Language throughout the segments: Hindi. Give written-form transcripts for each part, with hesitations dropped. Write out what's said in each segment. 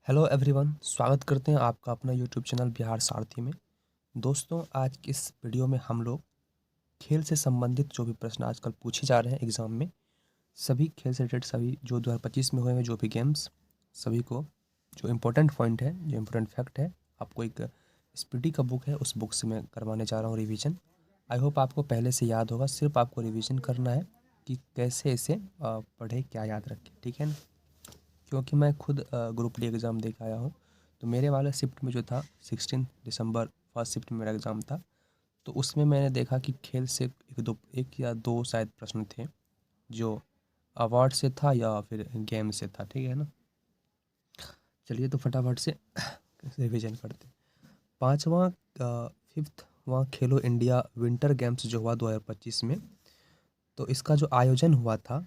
हेलो एवरीवन, स्वागत करते हैं आपका अपना यूट्यूब चैनल बिहार सारथी में। दोस्तों, आज की इस वीडियो में हम लोग खेल से संबंधित जो भी प्रश्न आजकल पूछे जा रहे हैं एग्ज़ाम में, सभी खेल से रिलेटेड सभी जो 2025 में हुए हैं जो भी गेम्स, सभी को जो इम्पोर्टेंट पॉइंट है, जो इम्पोर्टेंट फैक्ट है, आपको एक स्पीडी का बुक है, उस बुक से मैं करवाने जा रहा हूँ रिवीजन। आई होप आपको पहले से याद होगा, सिर्फ आपको रिवीजन करना है कि कैसे इसे पढ़े, क्या याद रखें, ठीक है ना। क्योंकि मैं खुद ग्रुप डी एग्ज़ाम दे के आया हूँ, तो मेरे वाले शिफ्ट में जो था 16 दिसंबर फर्स्ट शिफ्ट में मेरा एग्ज़ाम था। तो उसमें मैंने देखा कि खेल से एक या दो शायद प्रश्न थे जो अवार्ड से था या फिर गेम से था, ठीक है ना। चलिए तो फटाफट से रिविजन करते हैं। पाँचवा फिफ्थवा खेलो इंडिया विंटर गेम्स जो हुआ 2025 में, तो इसका जो आयोजन हुआ था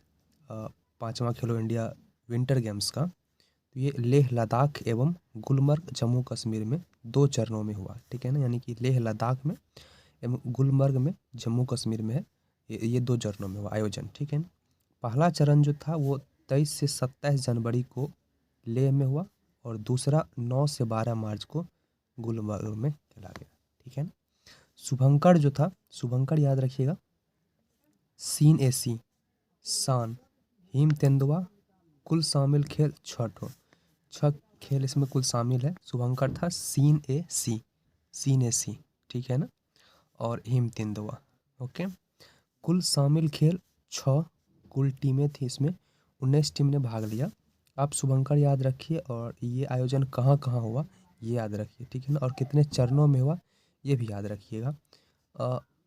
पाँचवा खेलो इंडिया विंटर गेम्स का, तो ये लेह लद्दाख एवं गुलमर्ग जम्मू कश्मीर में 2 चरणों में हुआ, ठीक है ना। यानी कि लेह लद्दाख में एवं गुलमर्ग में जम्मू कश्मीर में है। ये 2 चरणों में हुआ आयोजन, ठीक है ना। पहला चरण जो था वो 23 से 27 जनवरी को लेह में हुआ और दूसरा 9 से 12 मार्च को गुलमर्ग में खेला गया, ठीक है ना। शुभंकर जो था, शुभंकर याद रखिएगा, सीन ए सी, शान, हिम तेंदुआ, कुल शामिल खेल 6 खेल इसमें कुल शामिल है। शुभंकर था सीन ए सी, सीन ए सी, ठीक है ना, और हिम तेंदुआ, ओके। कुल शामिल खेल 6, कुल टीमें थी इसमें, 19 टीम ने भाग लिया। आप शुभंकर याद रखिए और ये आयोजन कहाँ कहाँ हुआ ये याद रखिए, ठीक है ना, और कितने चरणों में हुआ ये भी याद रखिएगा।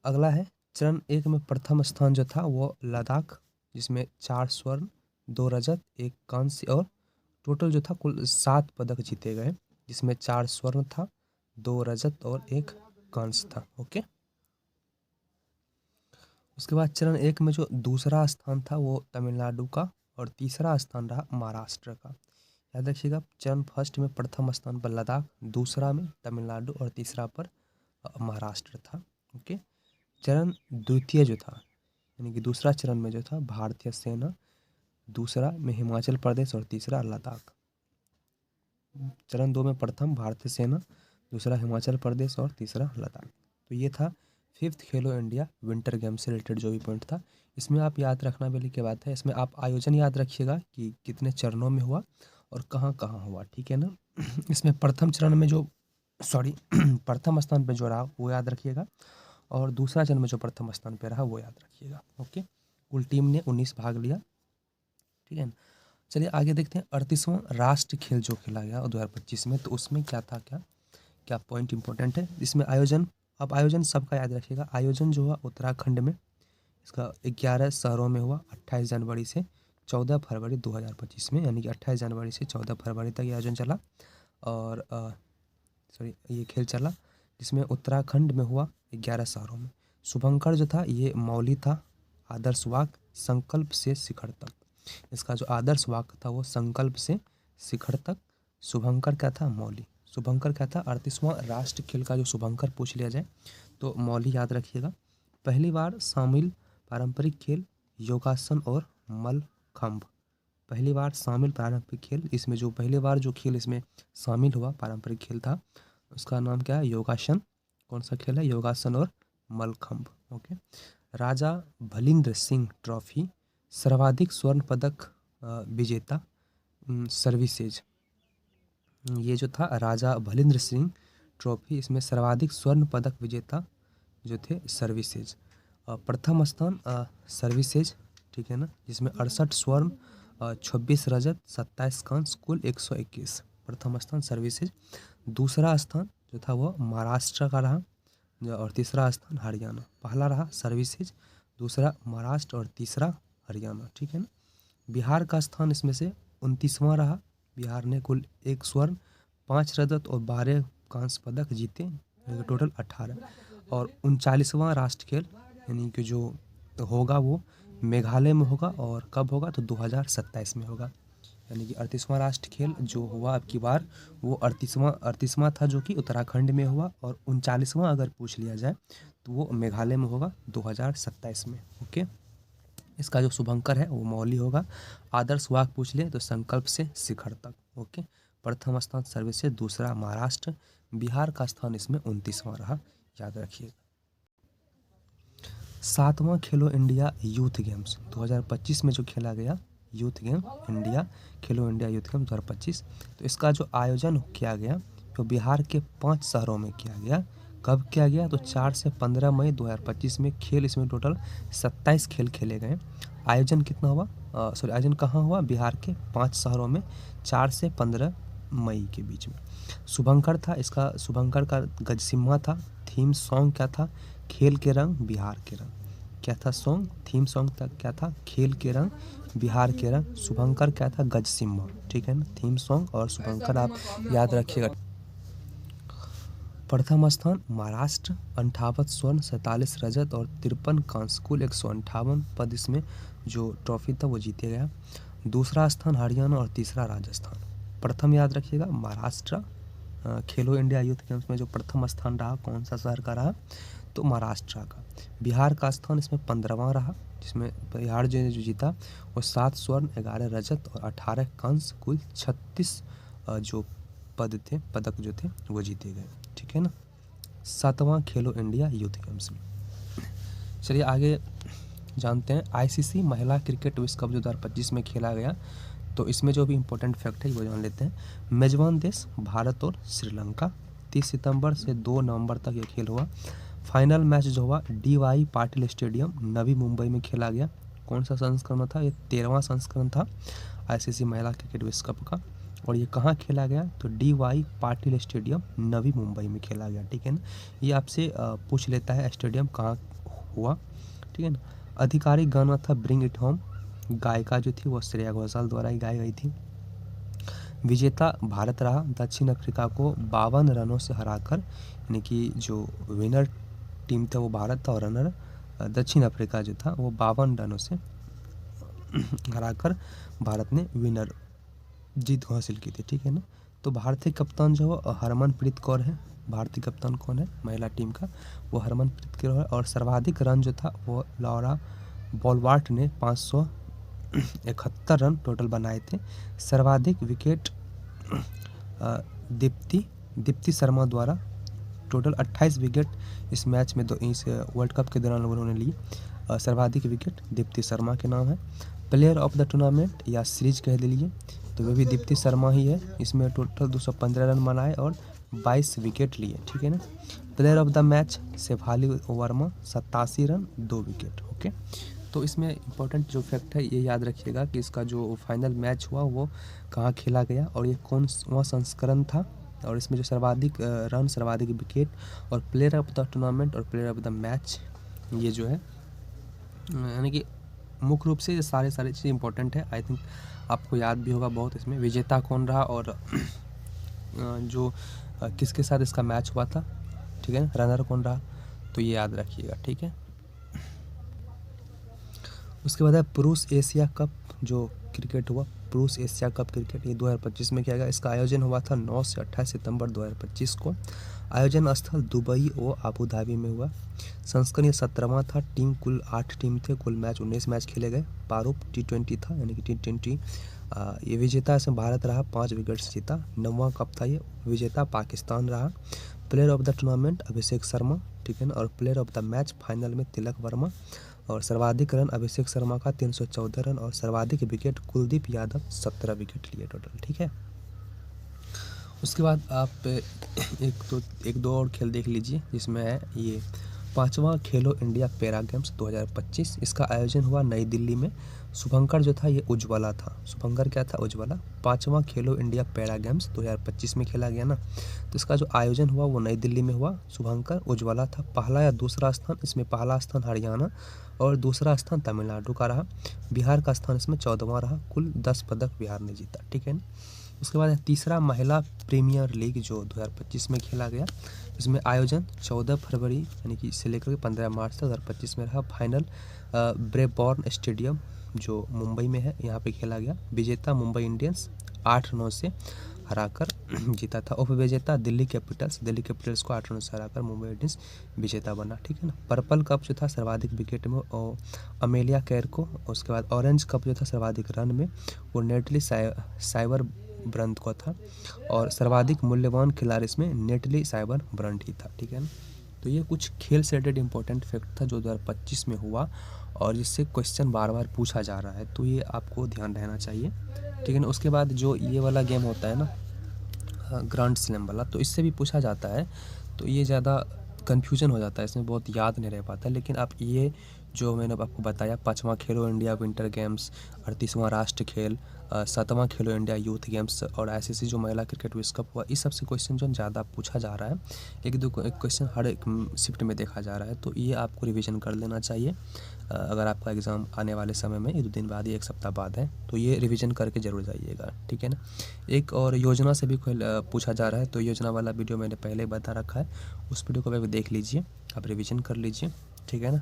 अगला है चरण 1 में प्रथम स्थान जो था वो लद्दाख, जिसमें 4 स्वर्ण, 2 रजत, 1 कांस्य और टोटल जो था कुल 7 पदक जीते गए, जिसमें 4 स्वर्ण था, 2 रजत और 1 कांस्य था, ओके। उसके बाद चरण 1 में जो दूसरा स्थान था वो तमिलनाडु का और तीसरा स्थान रहा महाराष्ट्र का। याद रखिएगा, चरण फर्स्ट में प्रथम स्थान पर लद्दाख, दूसरा में तमिलनाडु और तीसरा पर महाराष्ट्र था, ओके। चरण द्वितीय जो था, यानी कि दूसरा चरण में जो था भारतीय सेना, दूसरा में हिमाचल प्रदेश और तीसरा लद्दाख। चरण 2 में प्रथम भारतीय सेना, दूसरा हिमाचल प्रदेश और तीसरा लद्दाख। तो ये था फिफ्थ खेलो इंडिया विंटर गेम से रिलेटेड जो भी पॉइंट था। इसमें आप याद रखना वाली क्या बात है, इसमें आप आयोजन याद रखिएगा कि कितने चरणों में हुआ और कहाँ कहाँ हुआ, ठीक है ना। इसमें प्रथम चरण में जो प्रथम स्थान पर जो रहा वो याद रखिएगा और दूसरा चरण में जो प्रथम स्थान पर रहा वो याद रखिएगा, ओके। कुल टीम ने 19 भाग लिया, ठीक है ना। चलिए आगे देखते हैं 38वां राष्ट्रीय खेल जो खेला गया 2025 में, तो उसमें क्या था, क्या क्या पॉइंट इंपॉर्टेंट है इसमें। आयोजन, अब आयोजन सबका याद रखिएगा। आयोजन जो हुआ उत्तराखंड में, इसका 11 शहरों में हुआ 28 जनवरी से 14 फरवरी 2025 में, यानी कि 28 जनवरी से 14 फरवरी तक ये आयोजन चला और ये खेल चला, जिसमें उत्तराखंड में हुआ 11 शहरों में। शुभंकर जो था ये मौली था, आदर्श वाक्य संकल्प से शिखर तक। इसका जो आदर्श वाक्य था वो संकल्प से शिखर तक। शुभंकर क्या था, मौली। शुभंकर क्या था, 38वां राष्ट्रीय खेल का जो शुभंकर पूछ लिया जाए तो मौली याद रखिएगा। पहली बार शामिल पारंपरिक खेल योगासन और मल्लखंभ। पहली बार शामिल पारंपरिक खेल, इसमें जो पहली बार जो खेल इसमें शामिल हुआ पारंपरिक खेल था उसका नाम क्या है, योगासन। कौन सा खेल है, योगासन और मल्लखंभ, ओके। राजा भलिंद्र सिंह ट्रॉफी, सर्वाधिक स्वर्ण पदक विजेता सर्विसेज। ये जो था राजा भलिंद्र सिंह ट्रॉफी, इसमें सर्वाधिक स्वर्ण पदक विजेता जो थे सर्विसेज। प्रथम स्थान सर्विसेज, ठीक है ना, जिसमें 68 स्वर्ण, 26 रजत, 27 कांस्य, कुल 121। प्रथम स्थान सर्विसेज। दूसरा स्थान जो था वो महाराष्ट्र का रहा और तीसरा स्थान हरियाणा। पहला रहा सर्विसेज, दूसरा महाराष्ट्र और तीसरा हरियाणा, ठीक है ना। बिहार का स्थान इसमें से 29वां रहा। बिहार ने कुल 1 स्वर्ण, 5 रजत और 12 कांस्य पदक जीते, टोटल 18। और 39वां राष्ट्र खेल यानी कि जो होगा वो मेघालय में होगा, और कब होगा तो 2027 में होगा। यानी कि 38वां राष्ट्र खेल जो हुआ अब की बार वो 38वां था जो कि उत्तराखंड में हुआ, और 39वां अगर पूछ लिया जाए तो वो मेघालय में होगा 2027 में, ओके। इसका जो शुभंकर है वो मौली होगा। आदर्श वाक्य पूछ ले तो संकल्प से शिखर तक, ओके। प्रथम स्थान सर्विसेज, दूसरा महाराष्ट्र, बिहार का स्थान इसमें 29वां रहा, याद रखिएगा। 7वां खेलो इंडिया यूथ गेम्स 2025 में जो खेला गया यूथ गेम इंडिया, खेलो इंडिया यूथ गेम 2025, तो इसका जो आयोजन किया गया तो बिहार के 5 शहरों में किया गया। कब किया गया? तो 4 से 15 मई 2025 में खेल, इसमें टोटल 27 खेल खेले गए। आयोजन कितना हुआ? आयोजन कहाँ हुआ? बिहार के 5 शहरों में 4 से 15 मई के बीच में। शुभंकर था इसका, शुभंकर का गजसिम्हा था। थीम सॉन्ग क्या था? खेल के रंग बिहार के रंग। क्या था सॉन्ग? थीम सॉन्ग था क्या था? खेल के रंग बिहार के रंग। शुभंकर क्या था? गजसिम्हा, ठीक है ना, थीम सॉन्ग और शुभंकर आप याद रखिएगा। प्रथम स्थान महाराष्ट्र, 58 स्वर्ण, 47 रजत और 53 कांस्य, कुल 158 पद इसमें जो ट्रॉफी था वो जीते गया। दूसरा स्थान हरियाणा और तीसरा राजस्थान। प्रथम याद रखिएगा महाराष्ट्र, खेलो इंडिया यूथ गेम्स में जो प्रथम स्थान रहा कौन सा शहर का रहा? तो महाराष्ट्र का। बिहार का स्थान इसमें 15वां रहा, जिसमें बिहार जो जीता वो 7 स्वर्ण, 11 रजत और 18 कांस्य, कुल 36 जो पदक जो थे वो जीते गए, ठीक है ना। 7वां खेलो इंडिया यूथ गेम्स में। चलिए आगे जानते हैं। आईसीसी महिला क्रिकेट विश्व कप 2025 में खेला गया, तो इसमें जो भी इम्पोर्टेंट फैक्ट है वो जान लेते हैं। मेजबान देश भारत और श्रीलंका। 30 सितंबर से 2 नवंबर तक ये खेल हुआ। फाइनल मैच जो हुआ DY पाटिल स्टेडियम नवी मुंबई में खेला गया। कौन सा संस्करण था? ये 13वां संस्करण था आईसीसी महिला क्रिकेट विश्व कप का। और ये कहाँ खेला गया? तो DY पाटिल स्टेडियम नवी मुंबई में खेला गया, ठीक है ना। ये आपसे पूछ लेता है स्टेडियम कहाँ हुआ, ठीक है ना। आधिकारिक गाना था ब्रिंग इट होम। गायिका जो थी वो श्रेया घोषाल द्वारा ही गाई गई थी। विजेता भारत रहा, दक्षिण अफ्रीका को 52 रनों से हराकर, यानी कि जो विनर टीम था वो भारत था और रनर दक्षिण अफ्रीका जो था वो 52 रनों से हराकर भारत ने विनर जीत हासिल की थी, ठीक है ना। तो भारतीय कप्तान जो हरमनप्रीत कौर है। भारतीय कप्तान कौन है महिला टीम का? वो हरमनप्रीत कौर है। और सर्वाधिक रन जो था वो लॉरा बॉलवार्ट ने 571 रन टोटल बनाए थे। सर्वाधिक विकेट दीप्ति शर्मा द्वारा टोटल 28 विकेट इस मैच में, इस वर्ल्ड कप के दौरान उन्होंने ली। सर्वाधिक विकेट दीप्ति शर्मा के नाम है। प्लेयर ऑफ द टूर्नामेंट या सीरीज कह लीजिए तो वो भी दीप्ति शर्मा ही है। इसमें टोटल 215 रन बनाए और 22 विकेट लिए, ठीक है ना। Player of the match Shafali Verma, 87 run 2 wicket, okay. तो इसमें इम्पोर्टेंट जो फैक्ट है ये याद रखिएगा कि इसका जो फाइनल मैच हुआ वो कहाँ खेला गया और ये कौन सा संस्करण था। और इसमें जो सर्वाधिक रन, सर्वाधिक विकेट और प्लेयर ऑफ द टूर्नामेंट और प्लेयर ऑफ द मैच, ये जो है यानी कि मुख्य रूप से ये सारे चीज़ इंपॉर्टेंट है। आई थिंक आपको याद भी होगा बहुत। इसमें विजेता कौन रहा और जो किसके साथ इसका मैच हुआ था, ठीक है। रनर कौन रहा, तो ये याद रखिएगा, ठीक है। उसके बाद है पुरुष एशिया कप जो क्रिकेट हुआ। पुरुष एशिया कप क्रिकेट ये 2025 में किया गया। इसका आयोजन हुआ था 9 से 28 सितंबर 2025 को। आयोजन स्थल दुबई और आबू धाबी में हुआ। संस्करण 17वां था। टीम कुल 8 टीम थे। कुल मैच 19 मैच खेले गए। प्रारूप T20 था, यानी कि T20। ये विजेता इसमें भारत रहा, 5 विकेट से जीता। 9वां कप था ये। विजेता पाकिस्तान रहा। Player of the tournament Abhishek Sharma, ठीक है ना। और player of the match final में तिलक वर्मा। और सर्वाधिक रन अभिषेक शर्मा का 314 रन और सर्वाधिक विकेट कुलदीप यादव 17 विकेट लिए टोटल, ठीक है। उसके बाद आप एक दो और खेल देख लीजिए, जिसमें है ये 5वां खेलो इंडिया पैरा गेम्स 2025। इसका आयोजन हुआ नई दिल्ली में। शुभंकर जो था ये उज्ज्वला था। शुभंकर क्या था? उज्ज्वला। 5वां खेलो इंडिया पैरा गेम्स 2025 में खेला गया ना, तो इसका जो आयोजन हुआ वो नई दिल्ली में हुआ। शुभंकर उज्ज्वला था। पहला या दूसरा स्थान, इसमें पहला स्थान हरियाणा और दूसरा स्थान तमिलनाडु का रहा। बिहार का स्थान इसमें 14वां रहा। कुल 10 पदक बिहार ने जीता, ठीक है ना। उसके बाद तीसरा महिला प्रीमियर लीग जो 2025 में खेला गया। इसमें आयोजन 14 फरवरी यानी कि से लेकर 15 मार्च तक 2025 में रहा। फाइनल ब्रेबॉर्न स्टेडियम जो मुंबई में है, यहाँ पे खेला गया। विजेता मुंबई इंडियंस 8 रनों से हराकर जीता था। उपविजेता दिल्ली कैपिटल्स को 8 रनों से हराकर मुंबई इंडियंस विजेता बना, ठीक है ना। पर्पल कप जो था सर्वाधिक विकेट में और अमेलिया कैर को। उसके बाद ऑरेंज कप जो था सर्वाधिक रन में वो नेटली साइबर ब्रंत का था और सर्वाधिक मूल्यवान खिलाड़ी इसमें नेटली साइबर ब्रंट ही था। ठीक है ना। तो ये कुछ खेल से रिलेटेड इंपॉर्टेंट फैक्ट था जो 2025 में हुआ और जिससे क्वेश्चन बार बार पूछा जा रहा है, तो ये आपको ध्यान रहना चाहिए। ठीक है ना। उसके बाद जो ये वाला गेम होता है ना ग्रैंड स्लैम वाला, तो इससे भी पूछा जाता है, तो ये ज़्यादा कन्फ्यूजन हो जाता है, इसमें बहुत याद नहीं रह पाता। लेकिन आप ये जो मैंने आपको बताया 5वां खेलो इंडिया विंटर गेम्स, 38वां राष्ट्र खेल, 7वां खेलो इंडिया यूथ गेम्स और आईसीसी जो महिला क्रिकेट विश्व कप हुआ, इस सब से क्वेश्चन जो ज़्यादा पूछा जा रहा है। एक दो क्वेश्चन हर एक शिफ्ट में देखा जा रहा है, तो ये आपको रिवीजन कर लेना चाहिए। अगर आपका एग्ज़ाम आने वाले समय में 1-2 दिन बाद या 1 सप्ताह बाद है, तो ये रिवीजन करके ज़रूर जाइएगा। ठीक है ना। एक और योजना से भी पूछा जा रहा है, तो योजना वाला वीडियो मैंने पहले ही बता रखा है, उस वीडियो को भी देख लीजिए, आप रिवीजन कर लीजिए। ठीक है ना।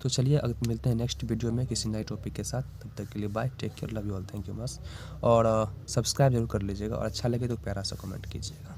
तो चलिए मिलते हैं नेक्स्ट वीडियो में किसी नए टॉपिक के साथ। तब तक के लिए bye, take care, love you all, thank you much. और सब्सक्राइब जरूर कर लीजिएगा और अच्छा लगे तो प्यारा सा कमेंट कीजिएगा।